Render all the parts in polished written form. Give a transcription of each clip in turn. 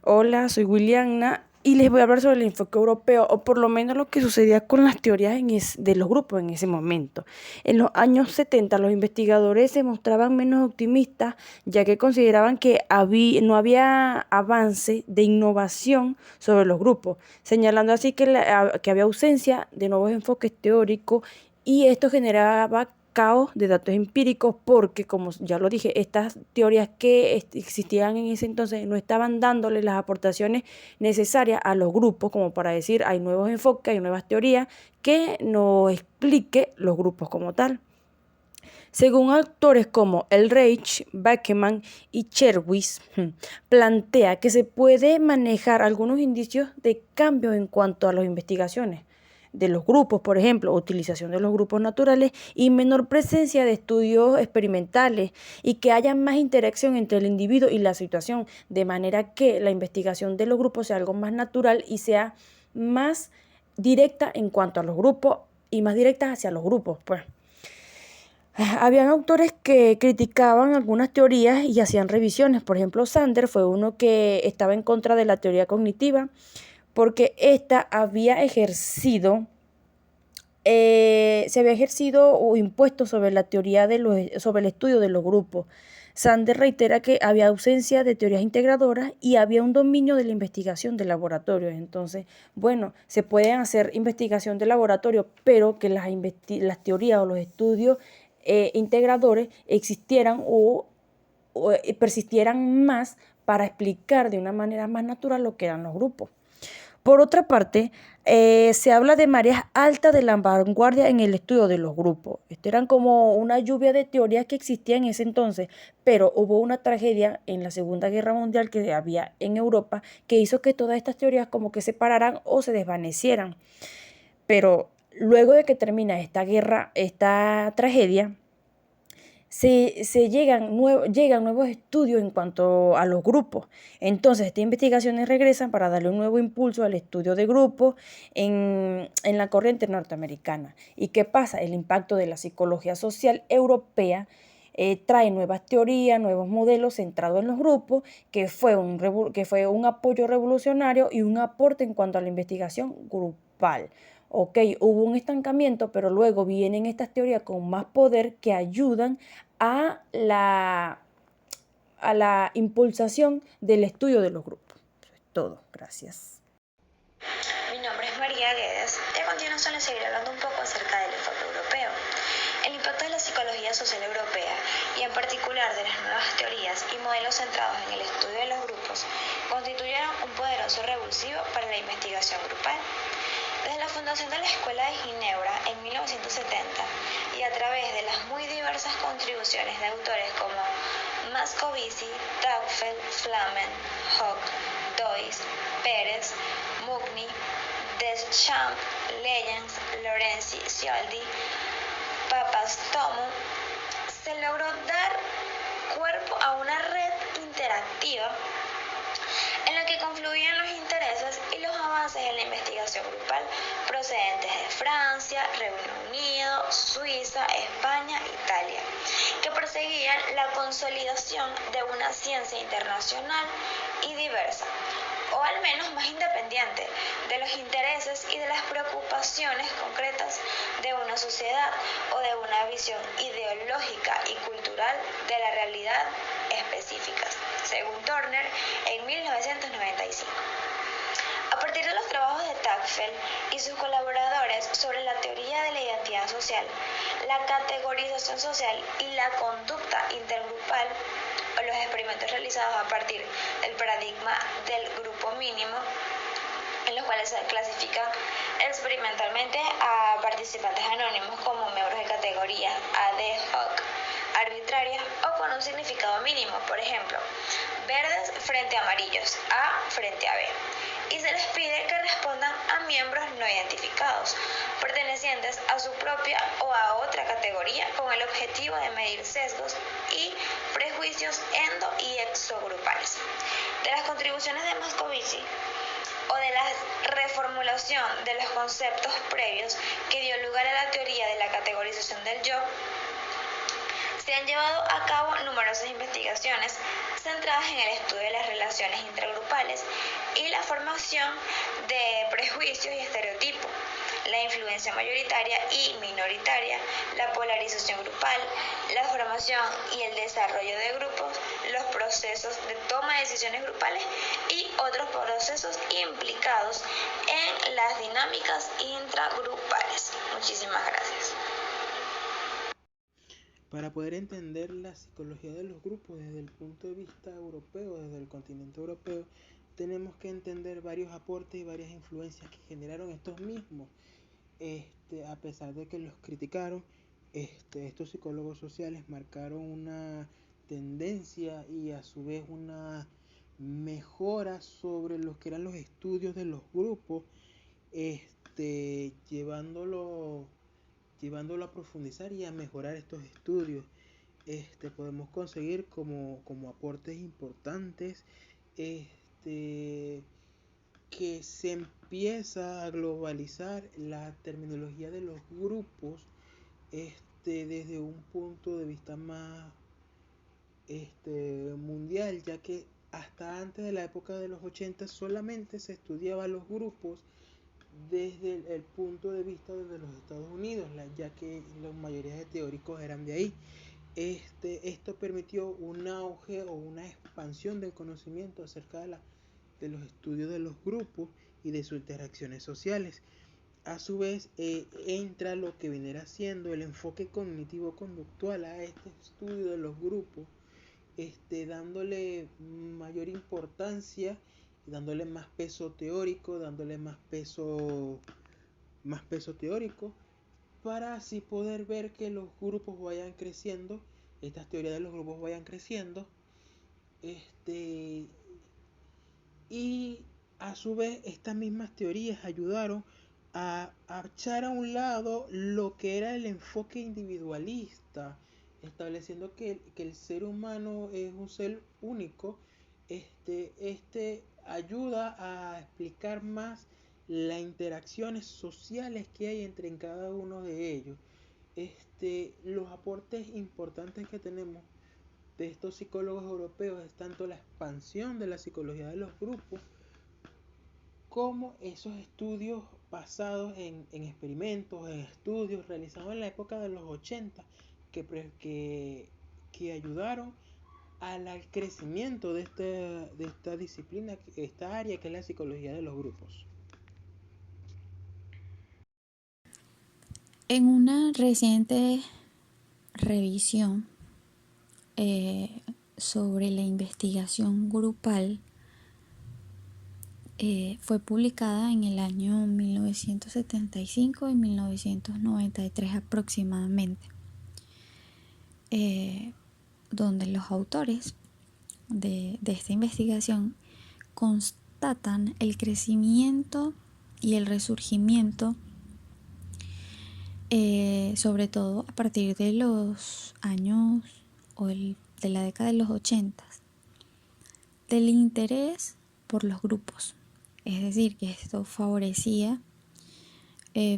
Hola, soy Williamna y les voy a hablar sobre el enfoque europeo, o por lo menos lo que sucedía con las teorías de los grupos en ese momento. En los años 70, los investigadores se mostraban menos optimistas, ya que consideraban que no había avance de innovación sobre los grupos, señalando así que había ausencia de nuevos enfoques teóricos y esto generaba caos de datos empíricos porque, como ya lo dije, estas teorías que existían en ese entonces no estaban dándole las aportaciones necesarias a los grupos como para decir hay nuevos enfoques, hay nuevas teorías que nos explique los grupos como tal. Según autores como Elreich, Backeman y Cherwis, plantea que se puede manejar algunos indicios de cambios en cuanto a las investigaciones de los grupos, por ejemplo, utilización de los grupos naturales y menor presencia de estudios experimentales y que haya más interacción entre el individuo y la situación, de manera que la investigación de los grupos sea algo más natural y sea más directa en cuanto a los grupos y más directa hacia los grupos, pues. Habían autores que criticaban algunas teorías y hacían revisiones. Por ejemplo, Sander fue uno que estaba en contra de la teoría cognitiva porque ésta se había ejercido o impuesto sobre la teoría sobre el estudio de los grupos. Sander reitera que había ausencia de teorías integradoras y había un dominio de la investigación de laboratorio. Entonces, bueno, se pueden hacer investigación de laboratorio, pero que las teorías o los estudios integradores existieran o persistieran más para explicar de una manera más natural lo que eran los grupos. Por otra parte, se habla de mareas altas de la vanguardia en el estudio de los grupos. Esto eran como una lluvia de teorías que existían en ese entonces, pero hubo una tragedia en la Segunda Guerra Mundial que había en Europa que hizo que todas estas teorías como que se pararan o se desvanecieran. Pero luego de que termina esta guerra, esta tragedia, llegan nuevos estudios en cuanto a los grupos. Entonces, estas investigaciones regresan para darle un nuevo impulso al estudio de grupos en la corriente norteamericana. ¿Y qué pasa? El impacto de la psicología social europea trae nuevas teorías, nuevos modelos centrados en los grupos, que fue un apoyo revolucionario y un aporte en cuanto a la investigación grupal. Ok, hubo un estancamiento, pero luego vienen estas teorías con más poder que ayudan a la impulsación del estudio de los grupos. Eso es todo. Gracias. Mi nombre es María Guedes y a continuación les seguiré hablando un poco acerca del enfoque europeo. El impacto de la psicología social europea y en particular de las nuevas teorías y modelos centrados en el estudio de los grupos constituyeron un poderoso revulsivo para la investigación grupal. Desde la fundación de la Escuela de Ginebra en 1970 y a través de las muy diversas contribuciones de autores como Moscovici, Tagfel, Flamen, Hock, Dois, Pérez, Mugni, Deschamps, Leyens, Lorenzi, Cioldi, Papastomo, se logró dar cuerpo a una red interactiva en la que confluían los intereses y los avances en la investigación grupal procedentes de Francia, Reino Unido, Suiza, España, Italia, que perseguían la consolidación de una ciencia internacional y diversa, o al menos más independiente de los intereses y de las preocupaciones concretas de una sociedad o de una visión ideológica y cultural de la realidad específicas, según Turner en 1995. A partir de los trabajos de Tagfel y sus colaboradores sobre la teoría de la identidad social, la categorización social y la conducta intergrupal, o los experimentos realizados a partir del paradigma del grupo mínimo, en los cuales se clasifican experimentalmente a participantes anónimos como miembros de categorías ad hoc, arbitrarias o con un significado mínimo, por ejemplo, verdes frente a amarillos, A frente a B, y se les pide que respondan a miembros no identificados, pertenecientes a su propia o a otra categoría con el objetivo de medir sesgos y prejuicios endo- y exogrupales. De las contribuciones de Moscovici o de la reformulación de los conceptos previos que dio lugar a la teoría de la categorización del yo, Se han llevado a cabo numerosas investigaciones centradas en el estudio de las relaciones intergrupales y la formación de prejuicios y estereotipos, la influencia mayoritaria y minoritaria, la polarización grupal, la formación y el desarrollo de grupos, los procesos de toma de decisiones grupales y otros procesos implicados en las dinámicas intragrupales. Muchísimas gracias. Para poder entender la psicología de los grupos desde el punto de vista europeo, desde el continente europeo, tenemos que entender varios aportes y varias influencias que generaron estos mismos. A pesar de que los criticaron, estos psicólogos sociales marcaron una tendencia y a su vez una mejora sobre lo que eran los estudios de los grupos, llevándolo a profundizar y a mejorar estos estudios. Podemos conseguir como aportes importantes que se empieza a globalizar la terminología de los grupos desde un punto de vista más mundial, ya que hasta antes de la época de los 80 solamente se estudiaba los grupos desde el punto de vista de los Estados Unidos, ya que la mayoría de teóricos eran de ahí. Esto permitió un auge o una expansión del conocimiento acerca de los estudios de los grupos y de sus interacciones sociales. A su vez, entra lo que viniera siendo el enfoque cognitivo-conductual a este estudio de los grupos, dándole mayor importancia, dándole más peso teórico, para así poder ver que los grupos vayan creciendo, estas teorías de los grupos vayan creciendo, y a su vez estas mismas teorías ayudaron a echar a un lado lo que era el enfoque individualista, estableciendo que el ser humano es un ser único. Ayuda a explicar más las interacciones sociales que hay entre cada uno de ellos. Los aportes importantes que tenemos de estos psicólogos europeos es tanto la expansión de la psicología de los grupos como esos estudios basados en experimentos, en estudios realizados en la época de los 80 que ayudaron al crecimiento de esta disciplina, esta área que es la psicología de los grupos. En una reciente revisión sobre la investigación grupal, fue publicada en el año 1975 y 1993 aproximadamente, donde los autores de esta investigación constatan el crecimiento y el resurgimiento, sobre todo a partir de los años de la década de los 80, del interés por los grupos. Es decir, que esto favorecía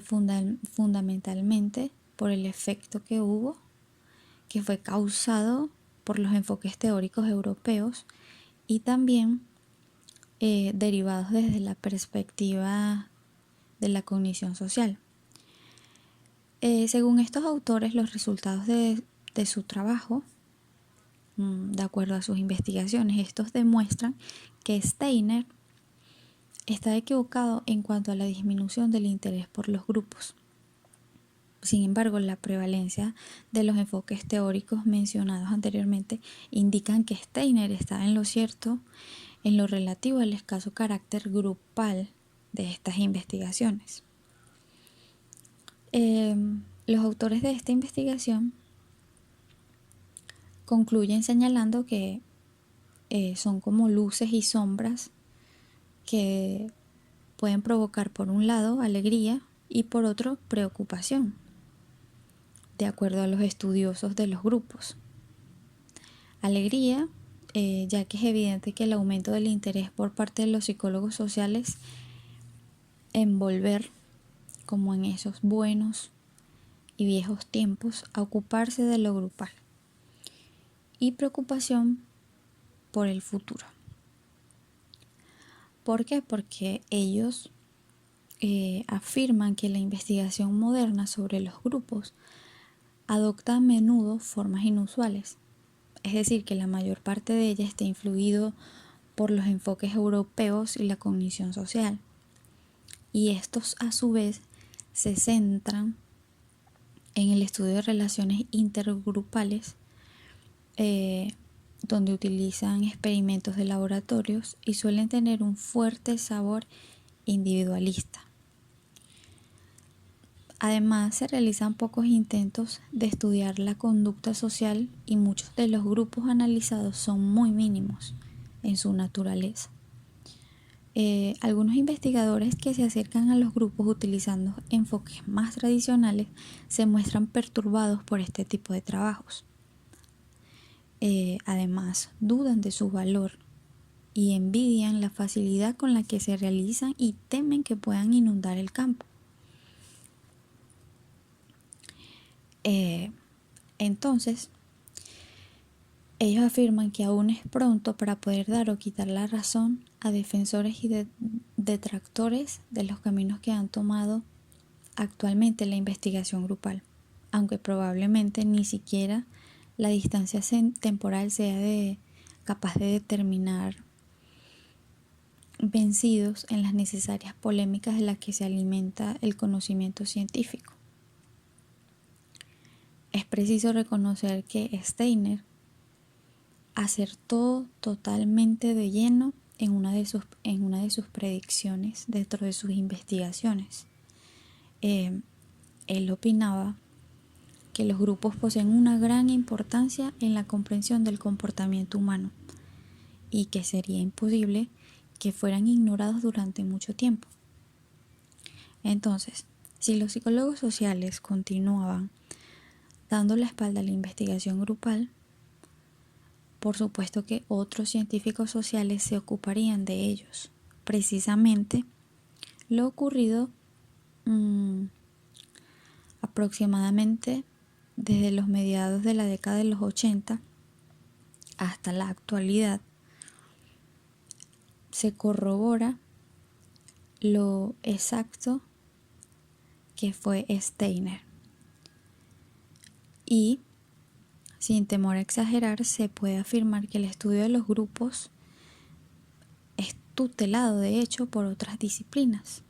fundamentalmente por el efecto que hubo, que fue causado por los enfoques teóricos europeos y también derivados desde la perspectiva de la cognición social. Según estos autores, los resultados de su trabajo, de acuerdo a sus investigaciones, estos demuestran que Steiner está equivocado en cuanto a la disminución del interés por los grupos. Sin embargo, la prevalencia de los enfoques teóricos mencionados anteriormente indican que Steiner está en lo cierto en lo relativo al escaso carácter grupal de estas investigaciones. Los autores de esta investigación concluyen señalando que son como luces y sombras que pueden provocar por un lado alegría y por otro preocupación, de acuerdo a los estudiosos de los grupos. Alegría, ya que es evidente que el aumento del interés por parte de los psicólogos sociales en volver, como en esos buenos y viejos tiempos, a ocuparse de lo grupal. y preocupación por el futuro. ¿Por qué? Porque ellos afirman que la investigación moderna sobre los grupos adopta a menudo formas inusuales, es decir, que la mayor parte de ella está influido por los enfoques europeos y la cognición social, y estos a su vez se centran en el estudio de relaciones intergrupales, donde utilizan experimentos de laboratorios y suelen tener un fuerte sabor individualista. Además, se realizan pocos intentos de estudiar la conducta social y muchos de los grupos analizados son muy mínimos en su naturaleza. Algunos investigadores que se acercan a los grupos utilizando enfoques más tradicionales se muestran perturbados por este tipo de trabajos. Además, dudan de su valor y envidian la facilidad con la que se realizan y temen que puedan inundar el campo. Entonces, ellos afirman que aún es pronto para poder dar o quitar la razón a defensores y detractores de los caminos que han tomado actualmente la investigación grupal, aunque probablemente ni siquiera la distancia temporal sea capaz de determinar vencidos en las necesarias polémicas de las que se alimenta el conocimiento científico. Es preciso reconocer que Steiner acertó totalmente de lleno en una de sus predicciones dentro de sus investigaciones. Él opinaba que los grupos poseen una gran importancia en la comprensión del comportamiento humano y que sería imposible que fueran ignorados durante mucho tiempo. Entonces, si los psicólogos sociales continuaban dando la espalda a la investigación grupal, por supuesto que otros científicos sociales se ocuparían de ellos. Precisamente lo ocurrido aproximadamente desde los mediados de la década de los 80 hasta la actualidad se corrobora lo exacto que fue Steiner. Y, sin temor a exagerar, se puede afirmar que el estudio de los grupos es tutelado, de hecho, por otras disciplinas.